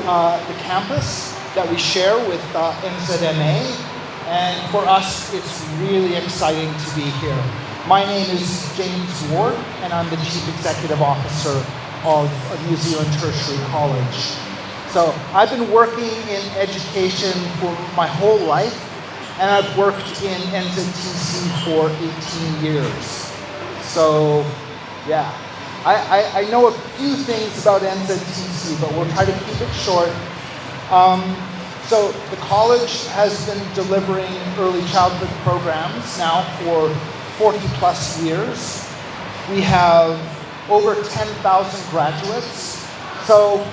the campus that we share with NZMA, and for us it's really exciting to be here. My name is James Ward, and I'm the Chief Executive Officer of New Zealand Tertiary College. So I've been working in education for my whole life, and I've worked in NZTC for 18 years. So yeah, I know a few things about NZTC, but we'll try to keep it short. So the college has been delivering early childhood programs now for 40 plus years. We have over 10,000 graduates. So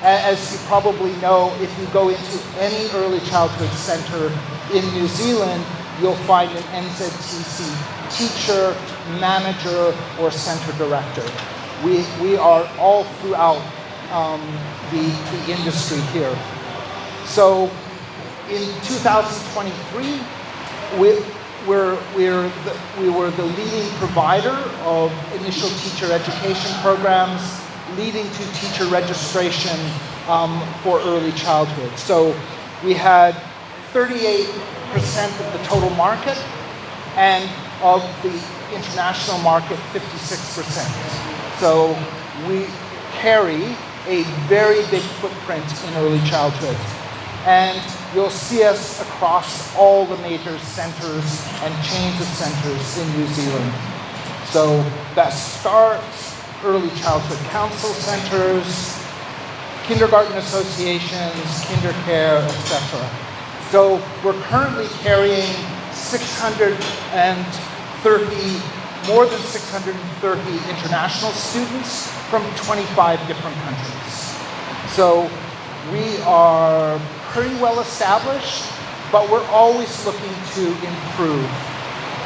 as you probably know, if you go into any early childhood center in New Zealand, you'll find an NZTC teacher, manager, or center director. We are all throughout the industry here. So in 2023, we were the leading provider of initial teacher education programs, leading to teacher registration for early childhood. So we had 38% of the total market, and of the international market, 56%. So we carry a very big footprint in early childhood. And you'll see us across all the major centers and chains of centers in New Zealand. So that starts early childhood council centers, kindergarten associations, kindercare, etc. So we're currently carrying more than 630 international students from 25 different countries. So we are pretty well established, but we're always looking to improve.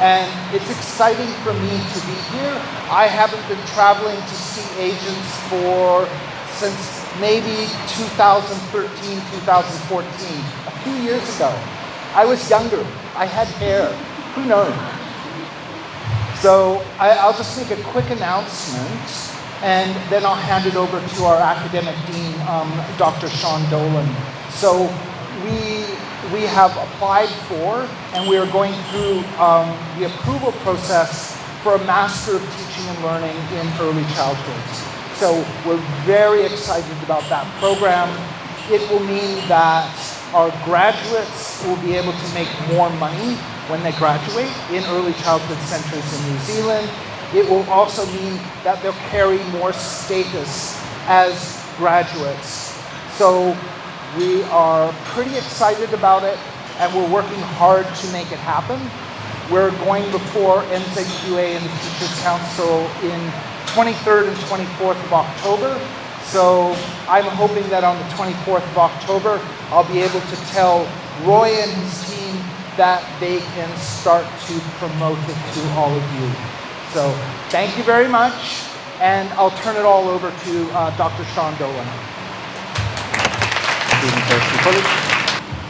And it's exciting for me to be here. I haven't been traveling to see agents since maybe 2013, 2014, a few years ago. I was younger, I had hair, who knows? So I'll just make a quick announcement, and then I'll hand it over to our academic dean, Dr. Sean Dolan. So we have applied for, and we are going through the approval process for a Master of Teaching and Learning in Early Childhood. So we're very excited about that program. It will mean that our graduates will be able to make more money when they graduate in early childhood centers in New Zealand. It will also mean that they'll carry more status as graduates. So we are pretty excited about it, and we're working hard to make it happen. We're going before NZQA and the Teachers Council in 23rd and 24th of October. So I'm hoping that on the 24th of October, I'll be able to tell Roy and his team that they can start to promote it to all of you. So thank you very much, and I'll turn it all over to Dr. Sean Dolan.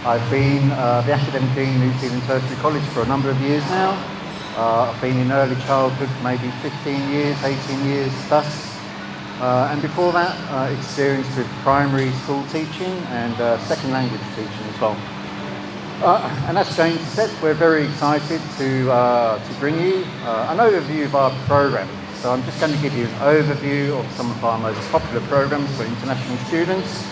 I've been the academic dean of New Zealand Tertiary College for a number of years now. I've been in early childhood for maybe 15 years, 18 years plus. And before that, experience with primary school teaching and second language teaching as well. And as James said, we're very excited to bring you an overview of our program. So I'm just going to give you an overview of some of our most popular programs for international students.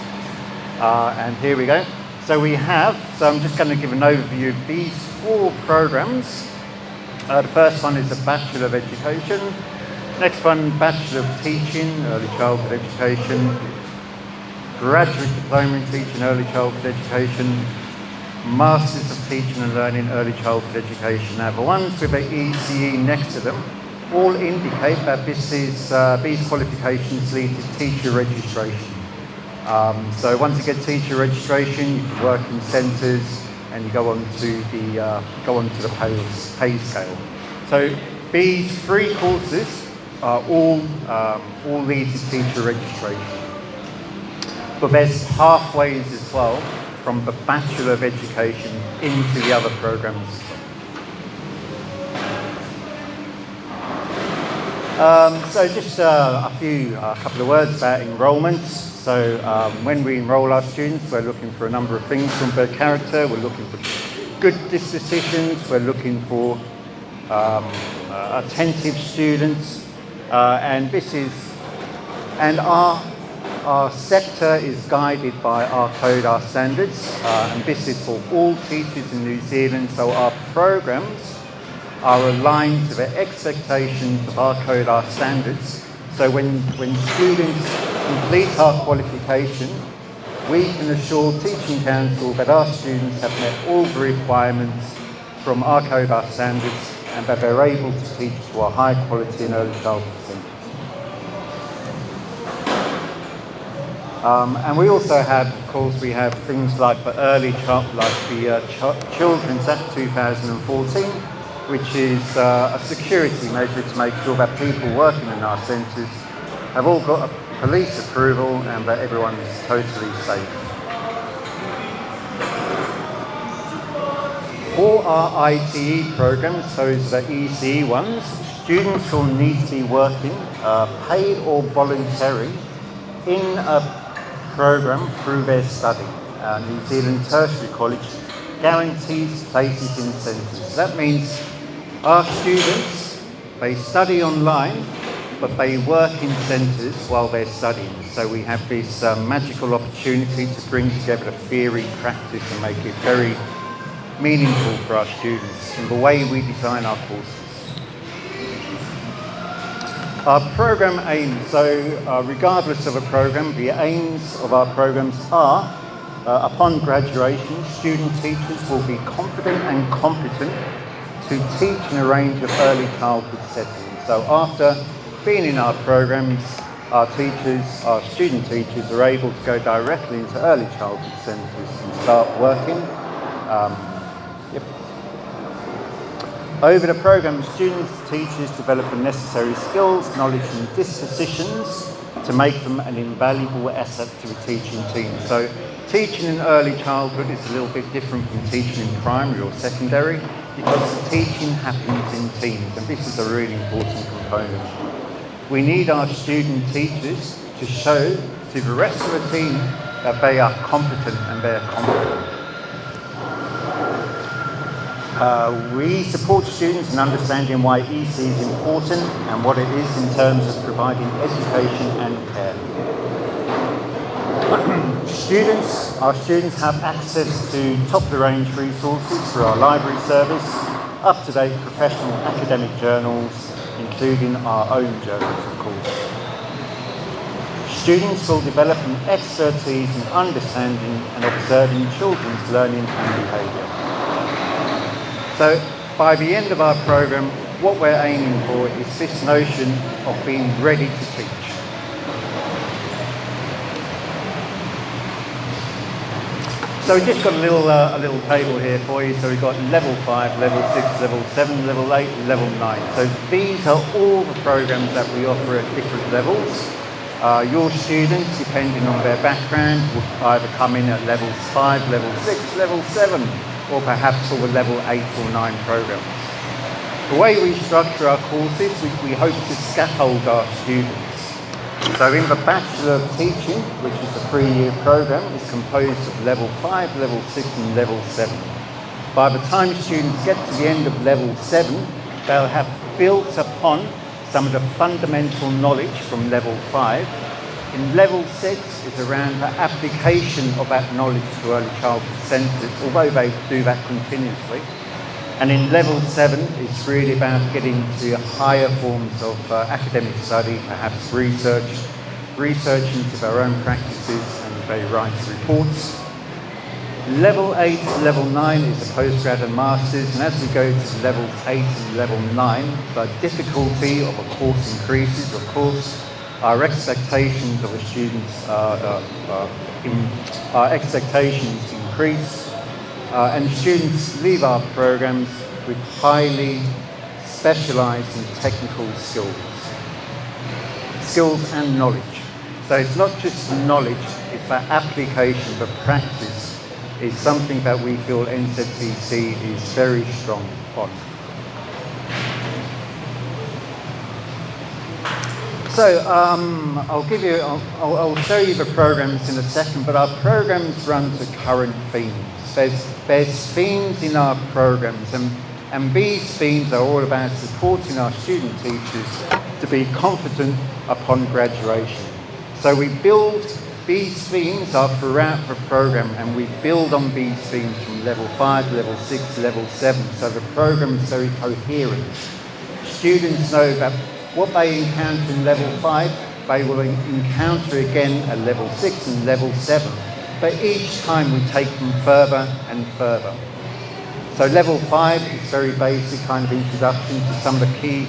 And here we go. So I'm just going to give an overview of these 4 programs. The first one is a Bachelor of Education. Next one, Bachelor of Teaching, Early Childhood Education. Graduate Diploma in Teaching, Early Childhood Education. Masters of Teaching and Learning, Early Childhood Education. Now, the ones with the ECE next to them all indicate that these qualifications lead to teacher registration. So once you get teacher registration, you can work in centres and you go on to the pay scale. So these 3 courses are all lead to teacher registration. But there's pathways as well from the Bachelor of Education into the other programs as well. So just a couple of words about enrolment. So when we enrol our students, we're looking for a number of things from their character. We're looking for good dispositions. We're looking for attentive students, and our sector is guided by our code, our standards, and this is for all teachers in New Zealand. So our programs are aligned to the expectations of our code, our standards. So when students complete our qualification, we can assure Teaching Council that our students have met all the requirements from our code, our standards, and that they're able to teach to a high quality and early childhood centres. And we also have, of course, we have things like the Children's Act 2014, which is a security measure to make sure that people working in our centres have all got a police approval and that everyone is totally safe. For our ITE programs, those are the ECE ones, students will need to be working, paid or voluntary, in a program through their study. New Zealand Tertiary College guarantees places in centres. That means our students, they study online, but they work in centres while they're studying. So we have this magical opportunity to bring together the theory, practice, and make it very meaningful for our students in the way we design our courses. Our program aims, regardless of a program, the aims of our programs are, upon graduation, student teachers will be confident and competent to teach in a range of early childhood settings. So after being in our programs, our student teachers are able to go directly into early childhood centres and start working. Over the programme, student teachers develop the necessary skills, knowledge and dispositions to make them an invaluable asset to the teaching team. So teaching in early childhood is a little bit different from teaching in primary or secondary because the teaching happens in teams, and this is a really important component. We need our student teachers to show to the rest of the team that they are competent and they are confident. We support students in understanding why EC is important and what it is in terms of providing education and care. Our students have access to top-of-the-range resources through our library service, up-to-date professional academic journals, including our own journals, of course. Students will develop an expertise in understanding and observing children's learning and behaviour. So by the end of our programme, what we're aiming for is this notion of being ready to teach. So we've just got a little table here for you. So we've got level 5, level 6, level 7, level 8, level 9. So these are all the programmes that we offer at different levels. Your students, depending on their background, will either come in at levels 5, level 6, level 7, or perhaps for the level 8 or 9 programmes. The way we structure our courses, we hope to scaffold our students. So in the Bachelor of Teaching, which is a 3-year programme, is composed of level 5, level 6 and level 7. By the time students get to the end of level 7, they'll have built upon some of the fundamental knowledge from level 5. In level 6 is around the application of that knowledge to early childhood centres, although they do that continuously. And in level 7, it's really about getting to higher forms of academic study, perhaps research into their own practices, and they write reports. Level 8 to level 9 is a postgrad and masters, and as we go to levels 8 and level 9, the difficulty of a course increases. Of course, our expectations of the students, our expectations increase, and students leave our programs with highly specialised and technical skills and knowledge. So it's not just knowledge, it's that application, the practice is something that we feel NZTC is very strong on. So I'll show you the programs in a second, but our programs run to current themes. There's themes in our programs, and these themes are all about supporting our student teachers to be confident upon graduation. So we build, these themes are throughout the program, and we build on these themes from level 5, level 6, level 7. So the program is very coherent. Students know that what they encounter in level 5, they will encounter again at level 6 and level 7. But each time we take them further and further. So level 5 is very basic kind of introduction to some of the key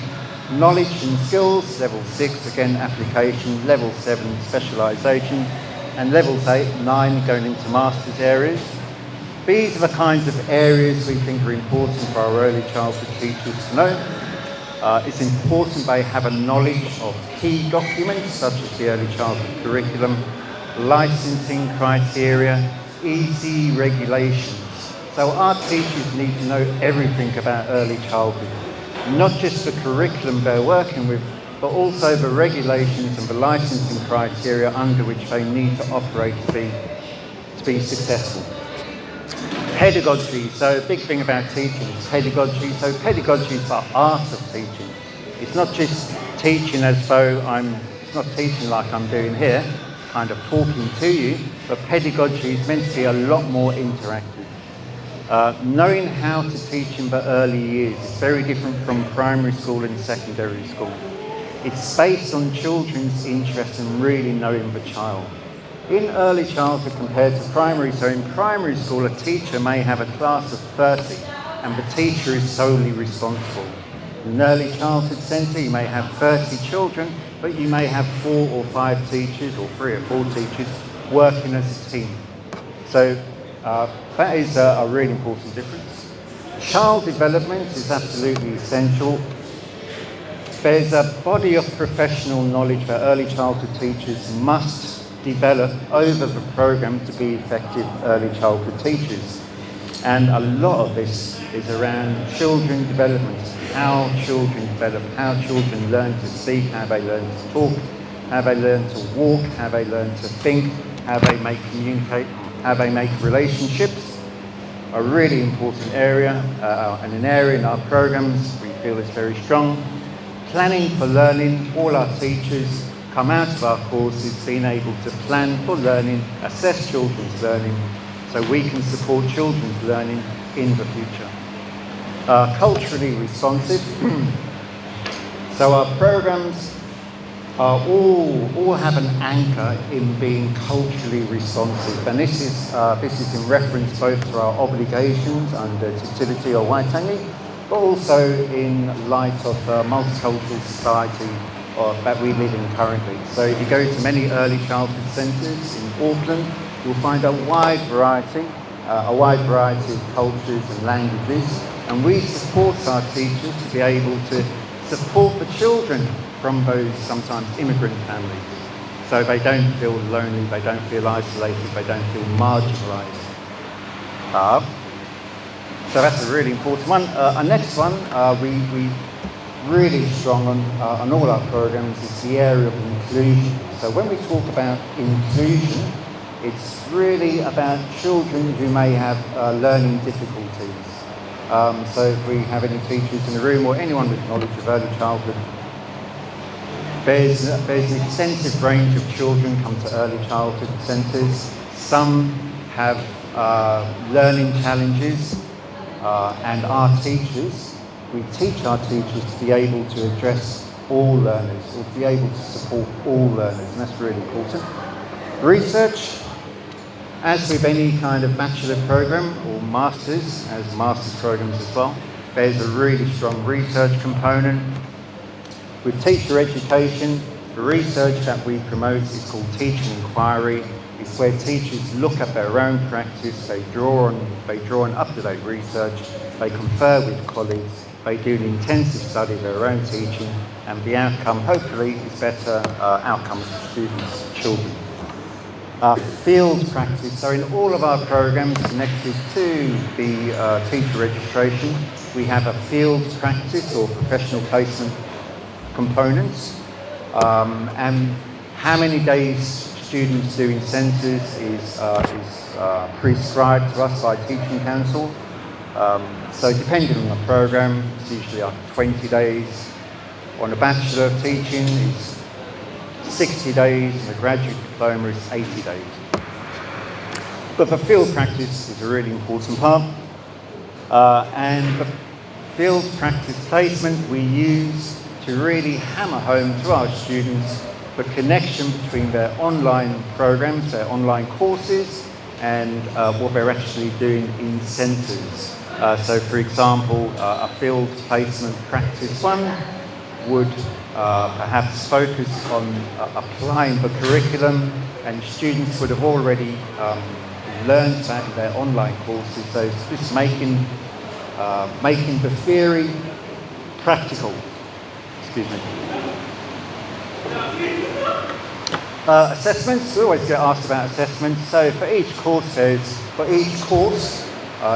knowledge and skills. Level 6, again, application. Level 7, specialisation. And levels 8, 9, going into master's areas. These are the kinds of areas we think are important for our early childhood teachers to know. It's important they have a knowledge of key documents such as the early childhood curriculum, licensing criteria, EC regulations. So our teachers need to know everything about early childhood, not just the curriculum they're working with, but also the regulations and the licensing criteria under which they need to operate to be successful. Pedagogy, so a big thing about teaching is pedagogy. So pedagogy is the art of teaching. It's not just teaching as though it's not teaching like I'm doing here, kind of talking to you, but pedagogy is meant to be a lot more interactive. Knowing how to teach in the early years is very different from primary school and secondary school. It's based on children's interest and really knowing the child. In early childhood compared to primary, so in primary school a teacher may have a class of 30 and the teacher is solely responsible. In an early childhood centre you may have 30 children, but you may have 4 or 5 teachers or 3 or 4 teachers working as a team. So that is a really important difference. Child development is absolutely essential. There's a body of professional knowledge that early childhood teachers must develop over the program to be effective early childhood teachers. And a lot of this is around children development, how children develop, how children learn to speak, how they learn to talk, how they learn to walk, how they learn to think, how they may communicate, how they make relationships. A really important area, and an area in our programs we feel is very strong. Planning for learning, all our teachers come out of our courses being able to plan for learning, assess children's learning, so we can support children's learning in the future. Culturally responsive. So our programs are all have an anchor in being culturally responsive, and this is in reference both to our obligations under Tutility or Waitangi, but also in light of the multicultural society that we live in currently. So if you go to many early childhood centres in Auckland, you'll find a wide variety of cultures and languages, and we support our teachers to be able to support the children from those sometimes immigrant families, so they don't feel lonely, they don't feel isolated, they don't feel marginalised. So that's a really important one. Our next one, we really strong on all our programs is the area of inclusion. So when we talk about inclusion, it's really about children who may have learning difficulties. So if we have any teachers in the room or anyone with knowledge of early childhood, there's an extensive range of children come to early childhood centres. Some have learning challenges, and we teach our teachers to be able to address all learners, or to be able to support all learners, and that's really important. Research, as with any kind of bachelor program or masters, as masters programs as well, there's a really strong research component. With teacher education, the research that we promote is called teaching inquiry. It's where teachers look at their own practice, they draw on up-to-date research, they confer with colleagues, they do an intensive study of their own teaching, and the outcome, hopefully, is better outcomes for students, children. Field practice. So in all of our programs connected to the teacher registration, we have a field practice or professional placement components. And how many days students do in centres is prescribed to us by Teaching Council. So depending on the programme, it's usually up to 20 days. On a Bachelor of Teaching, it's 60 days, and the Graduate Diploma is 80 days. But the field practice is a really important part. And the field practice placement we use to really hammer home to our students the connection between their online programs, their online courses, and what they're actually doing in centres. So for example, a field placement practice one would perhaps focus on applying the curriculum, and students would have already learned that in their online courses. So it's just making the theory practical. Excuse me. Assessments, we always get asked about assessments. So for each course,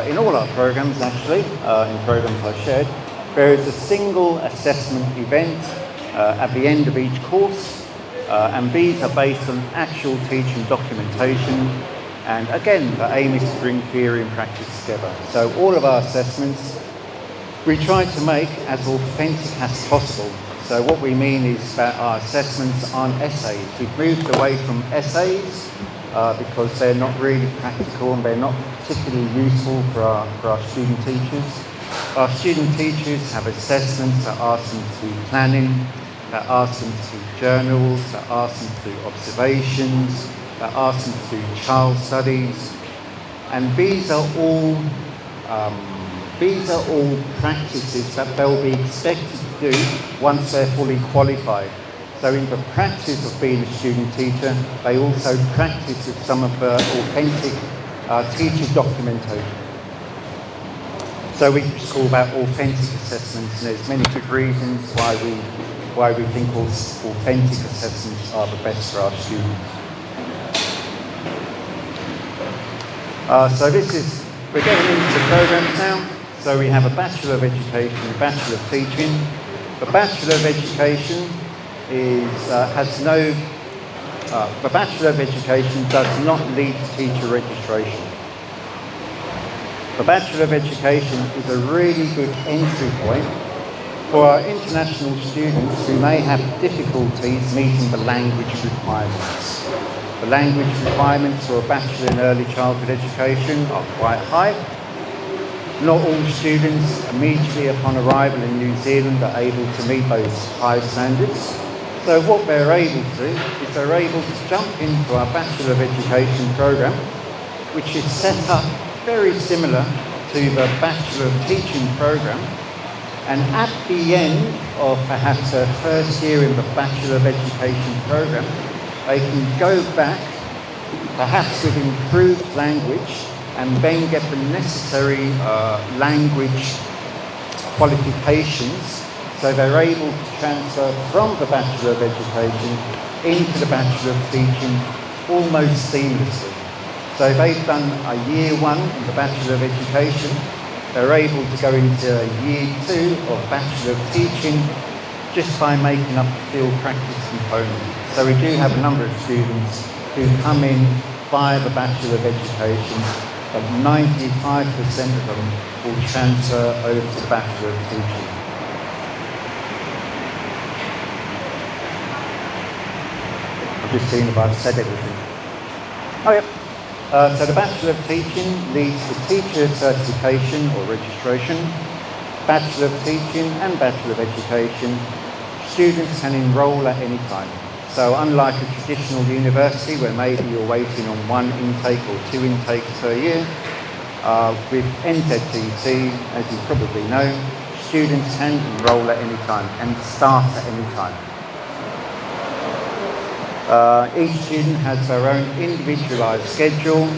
in all our programs actually, in programs I shared, there is a single assessment event at the end of each course, and these are based on actual teaching documentation. And again, the aim is to bring theory and practice together. So all of our assessments, we try to make as authentic as possible. So what we mean is that our assessments aren't essays. We've moved away from essays because they're not really practical and they're not particularly useful for our student teachers. Our student teachers have assessments that ask them to do planning, that ask them to do journals, that ask them to do observations, that ask them to do child studies. And these are all practices that they'll be expected to do once they're fully qualified. So in the practice of being a student teacher, they also practice with some of the authentic teacher documentation. So we just call that authentic assessments, and there's many good reasons why we think authentic assessments are the best for our students. We're getting into the programs now. So we have a Bachelor of Education, a Bachelor of Teaching. The Bachelor of Education the Bachelor of Education does not lead to teacher registration. The Bachelor of Education is a really good entry point for our international students who may have difficulties meeting the language requirements. The language requirements for a Bachelor in Early Childhood Education are quite high. Not all students immediately upon arrival in New Zealand are able to meet those high standards. So what they're able to do is they're able to jump into our Bachelor of Education programme, which is set up very similar to the Bachelor of Teaching programme. And at the end of perhaps their first year in the Bachelor of Education programme, they can go back, perhaps with improved language, and then get the necessary language qualifications, so they're able to transfer from the Bachelor of Education into the Bachelor of Teaching almost seamlessly. So they've done a year one in the Bachelor of Education, they're able to go into year two of Bachelor of Teaching just by making up the field practice component. So we do have a number of students who come in via the Bachelor of Education, but 95% of them will transfer over to the Bachelor of Teaching. I've just seen if I've said everything. Oh, yep. So the Bachelor of Teaching leads to teacher certification or registration. Bachelor of Teaching and Bachelor of Education, students can enrol at any time. So unlike a traditional university where maybe you're waiting on one intake or two intakes per year, with NZTC, as you probably know, students can enrol at any time and start at any time. Each student has their own individualised schedule.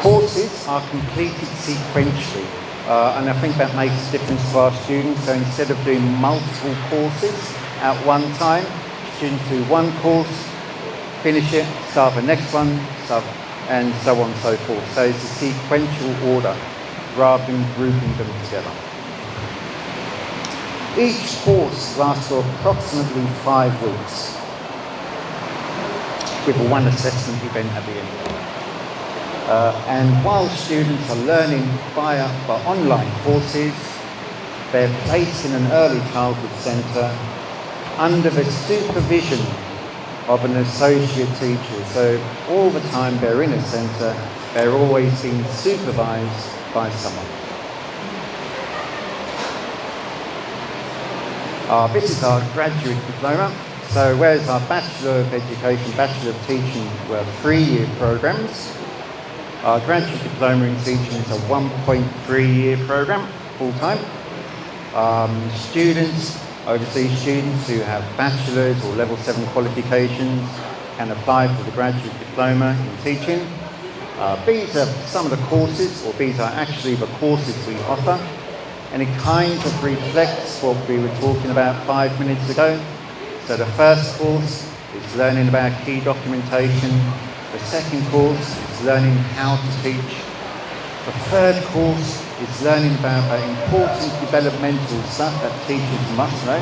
Courses are completed sequentially, and I think that makes a difference to our students. So instead of doing multiple courses at one time, students do one course, finish it, start the next one, and so on and so forth. So it's a sequential order rather than grouping them together. Each course lasts for approximately 5 weeks, with one assessment event at the end. And while students are learning via online courses, they're placed in an early childhood centre under the supervision of an associate teacher. So all the time they're in a centre, they're always being supervised by someone. This is our graduate diploma. So whereas our Bachelor of Education, Bachelor of Teaching were 3-year programs, our graduate diploma in teaching is a 1.3-year program, full-time. Overseas students who have bachelor's or level 7 qualifications can apply for the graduate diploma in teaching. These are some of the courses, or these are actually the courses we offer, and it kind of reflects what we were talking about 5 minutes ago. So the first course is learning about key documentation. The second course is learning how to teach. The third course is learning about the important developmental stuff that teachers must know.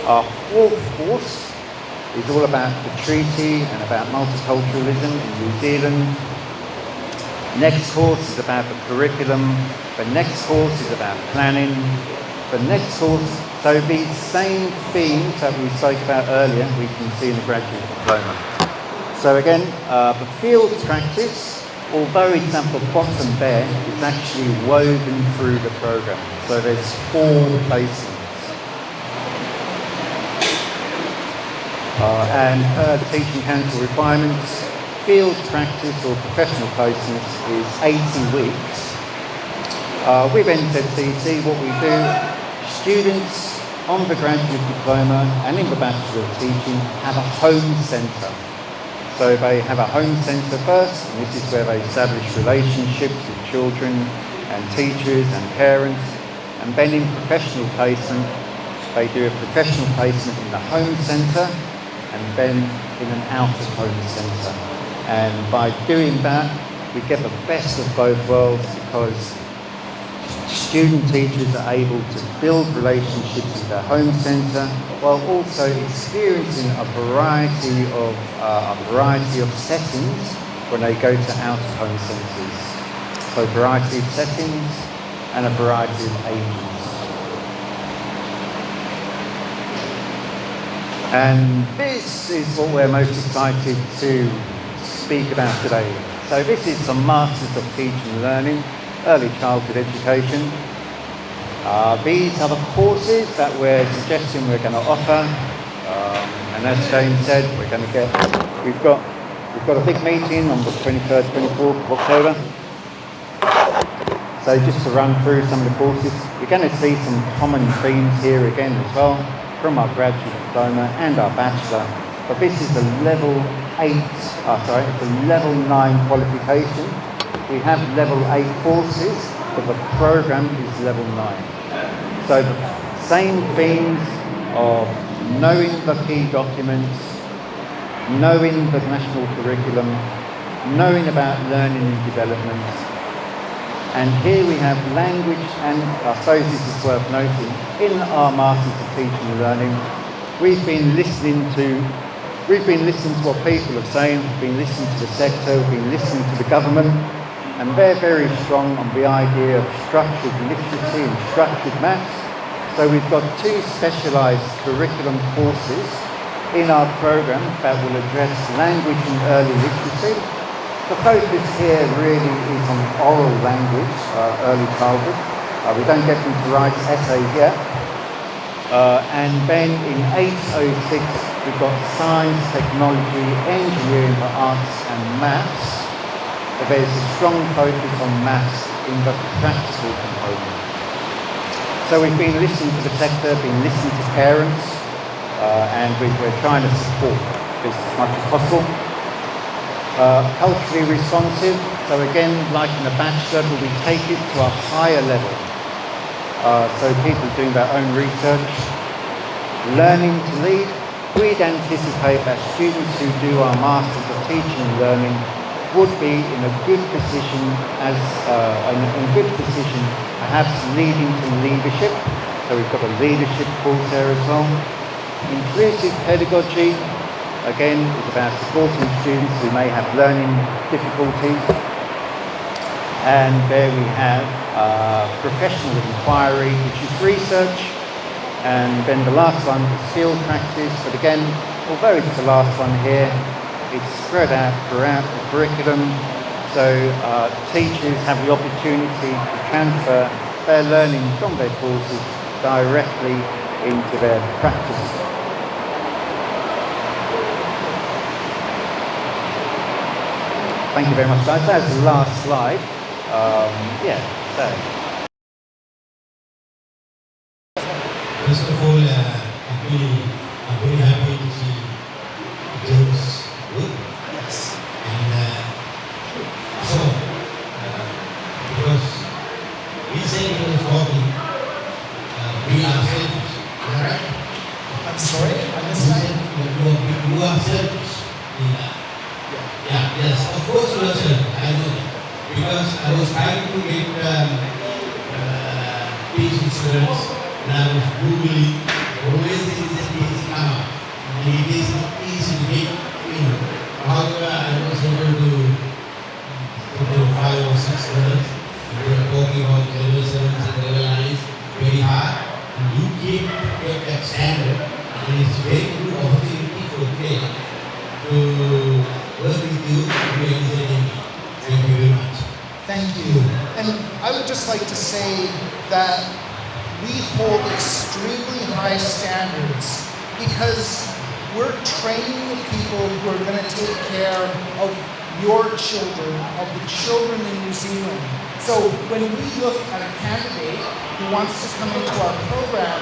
Our fourth course is all about the treaty and about multiculturalism in New Zealand. Next course is about the curriculum. The next course is about planning. The next course, so these same themes that we spoke about earlier, we can see in the graduate diploma. So again, the field practice, although it's at the bottom there, is actually woven through the program. So there's 4 placements. And per Teaching Council requirements, field practice or professional placements is 80 weeks. With NZTC, what we do, students on the graduate diploma and in the Bachelor of Teaching have a home centre. So they have a home centre first, and this is where they establish relationships with children and teachers and parents. And then in professional placement, they do a professional placement in the home centre and then in an out-of-home centre. And by doing that, we get the best of both worlds, because student teachers are able to build relationships in their home centre while also experiencing a variety of settings when they go to out-of-home centres. So a variety of settings and a variety of ages. And this is what we're most excited to speak about today. So this is the Masters of Teaching and Learning, Early Childhood Education. These are the courses that we're suggesting we're going to offer. And as James said, we've got a big meeting on the 23rd, 24th of October. So just to run through some of the courses, you're going to see some common themes here again as well, from our graduate diploma and our bachelor. But this is the level 9 qualification. We have level 8 courses, but the program is level 9. So the same themes of knowing the key documents, knowing the national curriculum, knowing about learning and development. And here we have language, and I suppose this is worth noting, in our Masters of Teaching and Learning, we've been listening to what people are saying, we've been listening to the sector, we've been listening to the government, and they're very strong on the idea of structured literacy and structured maths. So we've got 2 specialised curriculum courses in our programme that will address language and early literacy. The focus here really is on oral language, early childhood. We don't get them to write essays yet. And then in 806, we've got science, technology, engineering for arts and maths. But there's a strong focus on maths in the practical component. So we've been listening to the sector, been listening to parents, and we're trying to support this as much as possible. Culturally responsive, so again, like in the bachelor, but we take it to a higher level. So people doing their own research. Learning to lead, we'd anticipate that students who do our Masters of Teaching and Learning would be in a good position perhaps leading to leadership. So So we've got a leadership course there as well. Inclusive pedagogy, again, is about supporting students who may have learning difficulties. And there we have professional inquiry, which is research. And then the last one is field practice. But again, although it's the last one here, it's spread out throughout the curriculum. So teachers have the opportunity to transfer their learning from their courses directly into their practice. Thank you very much, guys. That's the last slide. First of all, I'm very happy to see James' work. Yes. And because we say in the talking, we are selfish. Is that right? I'm sorry, I missed that. You are selfish. Yeah, yes, of course you are selfish. I know that. Because I was trying to get PhD students, and I was Googling, always there is a PhD come up. And it is not easy to get, However, I was able to put 5 or 6 students. We were talking about level 7s and level 9s very hard. And you keep that standard, and it's very good opportunity for them to work with you to NZTC. Thank you very much. Thank you. And I would just like to say that we hold extremely high standards because we're training the people who are going to take care of your children, of the children in New Zealand. So when we look at a candidate who wants to come into our program,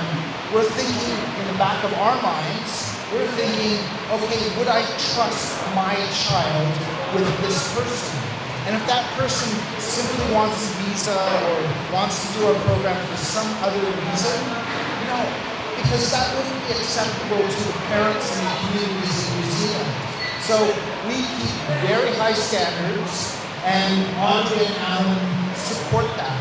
we're thinking in the back of our minds, we're thinking, okay, would I trust my child with this person? And if that person simply wants a visa or wants to do our program for some other reason, no, because that wouldn't be acceptable to the parents and the communities in New Zealand. So we keep very high standards, and Andre and Alan support that,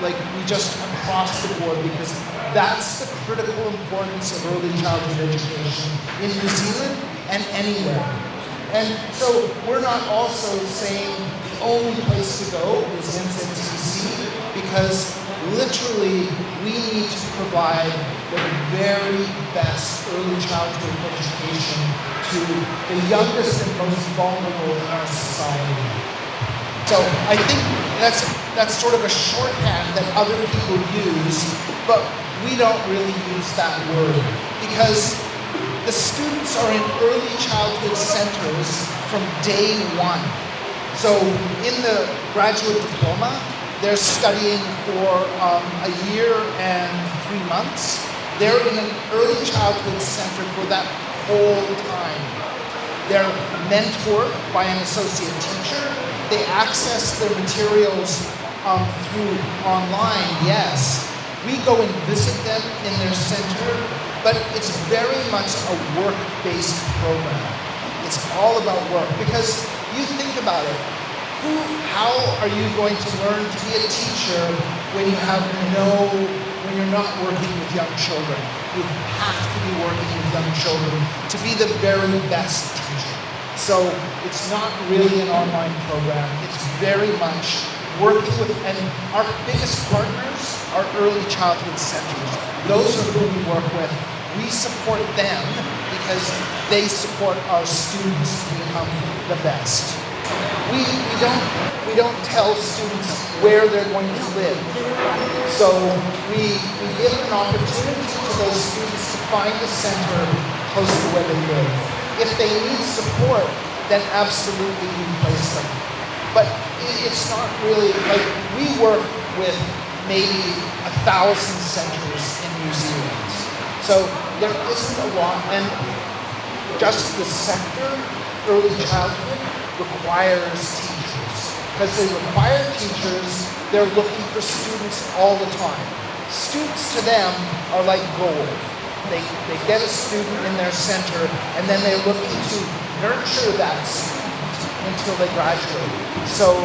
like we just across the board, because that's the critical importance of early childhood education in New Zealand and anywhere. And so we're not also saying the only place to go is NZTC, because literally we need to provide the very best early childhood education to the youngest and most vulnerable in our society. So I think that's sort of a shorthand that other people use, but we don't really use that word because the students are in early childhood centers from day one. So in the graduate diploma, they're studying for a year and 3 months. They're in an early childhood center for that whole time. They're mentored by an associate teacher. They access their materials through online, yes. We go and visit them in their center, but it's very much a work-based program. It's all about work, because you think about it, how are you going to learn to be a teacher when you're not working with young children? You have to be working with young children to be the very best teacher. So it's not really an online program. It's very much working with, and our biggest partners are early childhood centers. Those are who we work with. We support them because they support our students to become the best. We don't tell students where they're going to live. So we give an opportunity to those students to find a center close to where they live. If they need support, then absolutely we place them. But it's not really, like, we work with maybe 1,000 centers in New Zealand. So there isn't a lot, and just the sector, early childhood, requires teachers. Because they require teachers, they're looking for students all the time. Students to them are like gold. They get a student in their center, and then they're looking to nurture that student until they graduate. So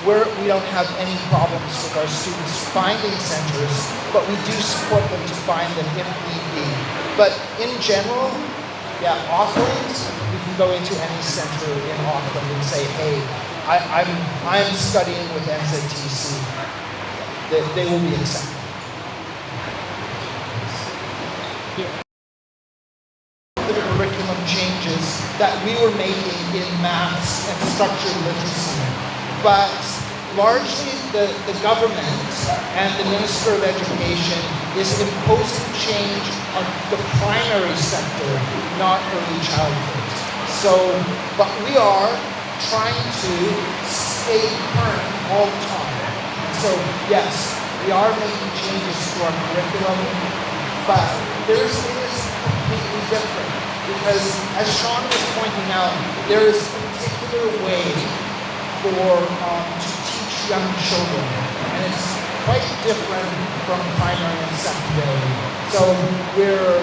we don't have any problems with our students finding centers, but we do support them to find them if need be. But in general, yeah, Auckland, you can go into any center in Auckland and say, hey, I'm studying with NZTC. They will be accepted. The curriculum changes that we were making in maths and structured literacy. But largely the government and the Minister of Education is imposing change on the primary sector, not early childhood. So, but we are trying to stay current all the time. So yes, we are making changes to our curriculum, but it is completely different because, as Sean was pointing out, there is a particular way to teach young children, and it's quite different from primary and secondary. So we're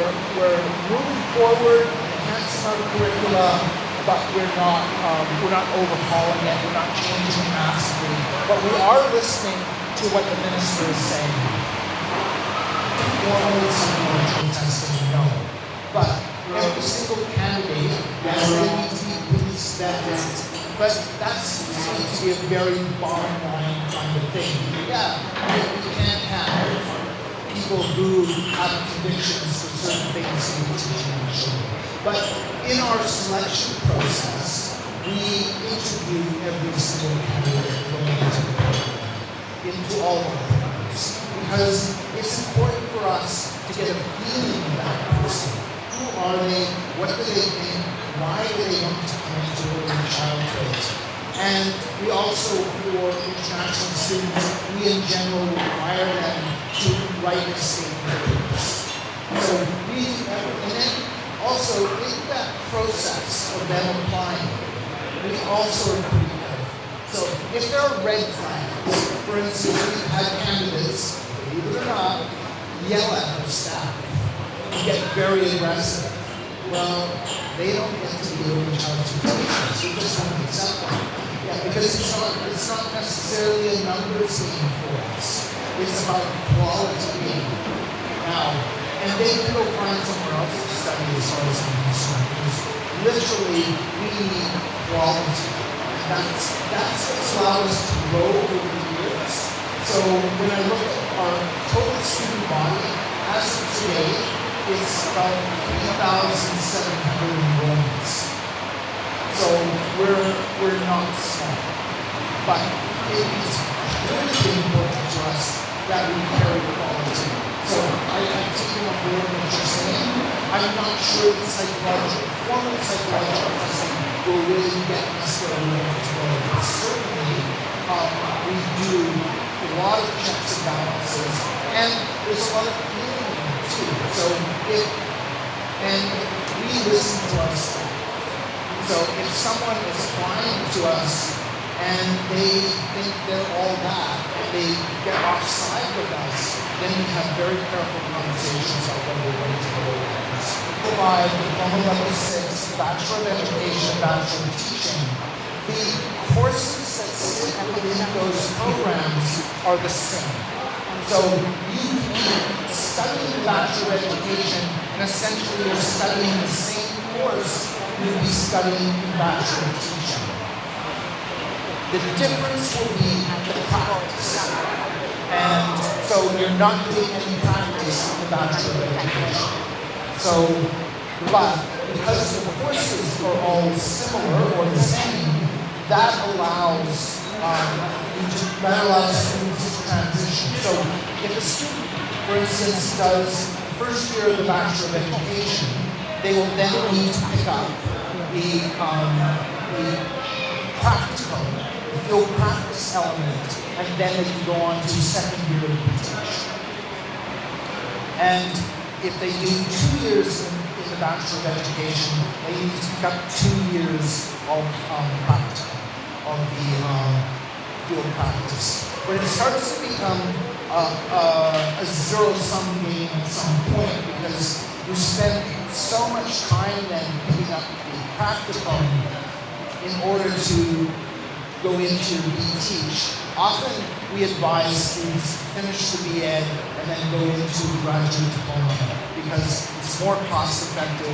moving forward, enhancing our curricula, but we're not overhauling it. We're not changing it massively, but we are listening to what the minister is saying. Formal supplementary testing, no. But every single candidate, yes, they need to be police vetted. But that seems to be a very bottom line kind of thing. Yeah, we can't have people who have convictions for certain things in teaching and children. But in our selection process, we interview every single candidate going into the program, into all of our programs, because it's important for us to get a feeling of that person. Who are they? What do they think? Why do they want to come into early childhood? And we also, for international students, we in general require them to write a statement of purpose. So we do everything. And then also in that process of them applying, we also are pretty careful. So if there are red flags, for instance, we've had candidates, believe it or not, yell at their staff and get very aggressive. Well, they don't get to be early childhood teachers. You just don't accept them. Yeah, because it's not necessarily a numbers game for us. It's about quality game. Now, and they can go find somewhere else to study as far as I'm concerned. Because literally, we need quality. That's what's allowed us to grow over the years. So when I look at our total student body, as of today, it's about 3,700 enrollments. So we're not small. But it is really important to us that we carry quality. So I take on board what you're saying. I'm not sure the formal psychological testing will really get us where we want to go. But certainly, we do a lot of checks and balances, and there's a lot of feeling in it too. So we listen to our staff. So if someone is applying to us and they think they're all that, and they get offside with us, then we have very careful conversations about when we're going to go over this. Provide Diploma Level 6, Bachelor of Education, Bachelor of Teaching. The courses that sit within those programs are the same. So you can study the Bachelor of Education, and essentially you're studying the same course you'll be studying in Bachelor of Teaching. The difference will be the practice. And so you're not doing any practice in the Bachelor of Education. So, but because the courses are all similar or the same, that allows students to transition. So if a student, for instance, does first year of the Bachelor of Education, they will then need to pick up the practical, the field practice element, and then they can go on to second year of teaching. And if they do 2 years in the Bachelor of Education, they need to pick up 2 years of practical, of the field practice. But it starts to become a zero-sum game at some point because you spend so much time then picking up the practicum in order to go into teach. Often we advise students finish the B.Ed and then go into graduate diploma because it's more cost effective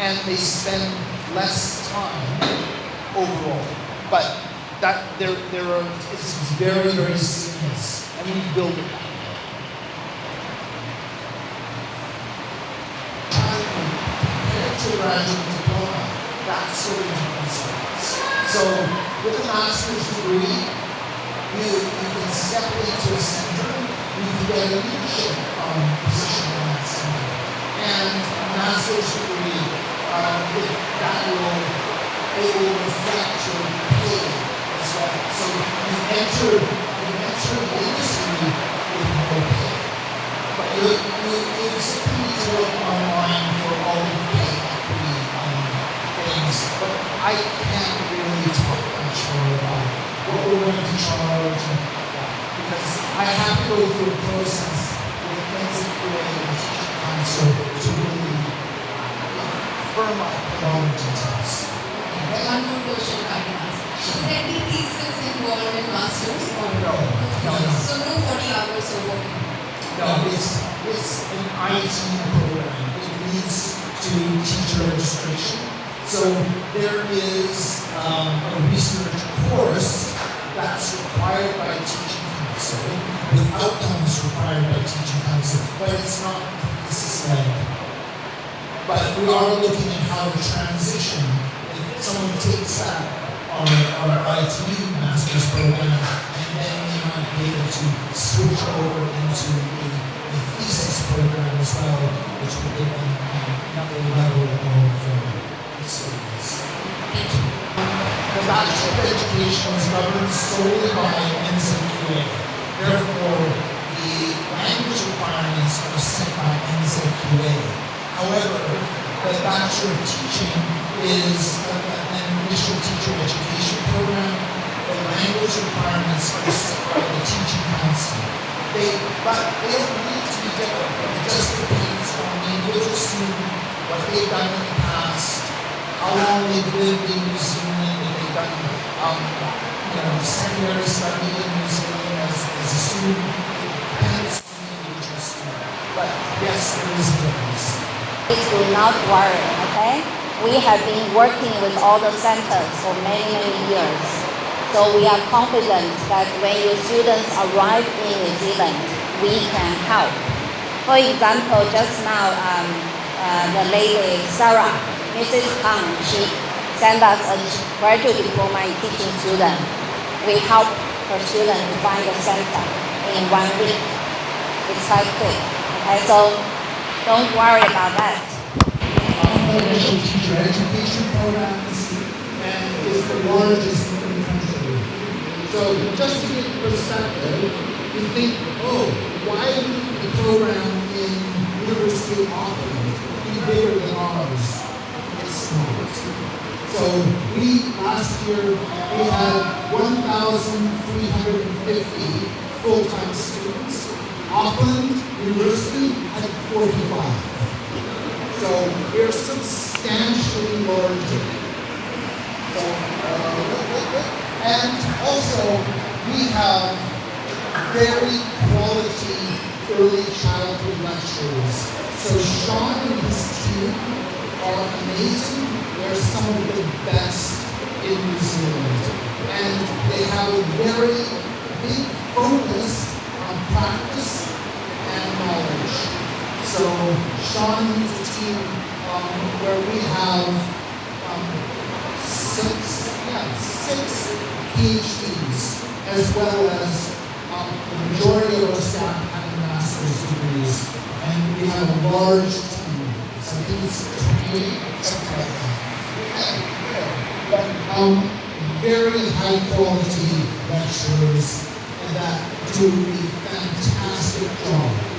and they spend less time overall. But it's very, very seamless and we build it that way. Compared to graduate diploma, that's sort of different. So with a master's degree, you can step into a center, you can get a leadership position in that center. And a master's degree, it will reflect your pay as well. So you enter the industry with no pay. But you simply need to look online for all the pay equity things. But I can't really talk much more about what we're going to charge and that, because I have to go through a process with NZTC and Teaching Council to really firm up all the details. One more question I can ask. Should there be thesis involved in masters or No. So no 40 hours of work? No, it's an IT program. It leads to teacher registration. So there is a research course that's required by Teaching Council, with outcomes required by Teaching Council, but it's not thesis-led. But we are looking at how to transition. If someone takes that our IT master's program, and then they might be able to switch over into a thesis program as well, which will give them another level of experience. The Bachelor of Education is governed solely by NZQA. Therefore, the language requirements are set by NZQA. However, the Bachelor of Teaching is an initial teacher education program. The language requirements are set by the Teaching Council. But they don't need to be different. It just depends on the individual student, what they've done in the past, how long they've lived in New Zealand, if they've done secondary study in New Zealand as a student. It depends on the individual student. But yes, there is a difference. Please do not worry, okay? We have been working with all the centers for many, many years. So we are confident that when your students arrive in New Zealand, we can help. For example, just now, the lady, Sarah, Mrs. Kang, she sent us a graduate diploma in teaching student. We help her student to find a center in 1 week. It's quite quick, okay? So don't worry about that. Initial teacher education programs and is the largest in the country. So just to get perspective, you think, why would the program in University of Auckland be bigger than ours? It's not. So last year, we had 1,350 full-time students. Auckland University had 45. So we're substantially larger. So, and also, we have very quality early childhood lecturers. So Sean and his team are amazing. They're some of the best in New Zealand. And they have a very big focus on practice and knowledge. So Sean leads a team where we have six PhDs, as well as the majority of our staff having master's degrees. And we have a large team. So I think it's 28, something like that. But very high quality lecturers that do a fantastic job.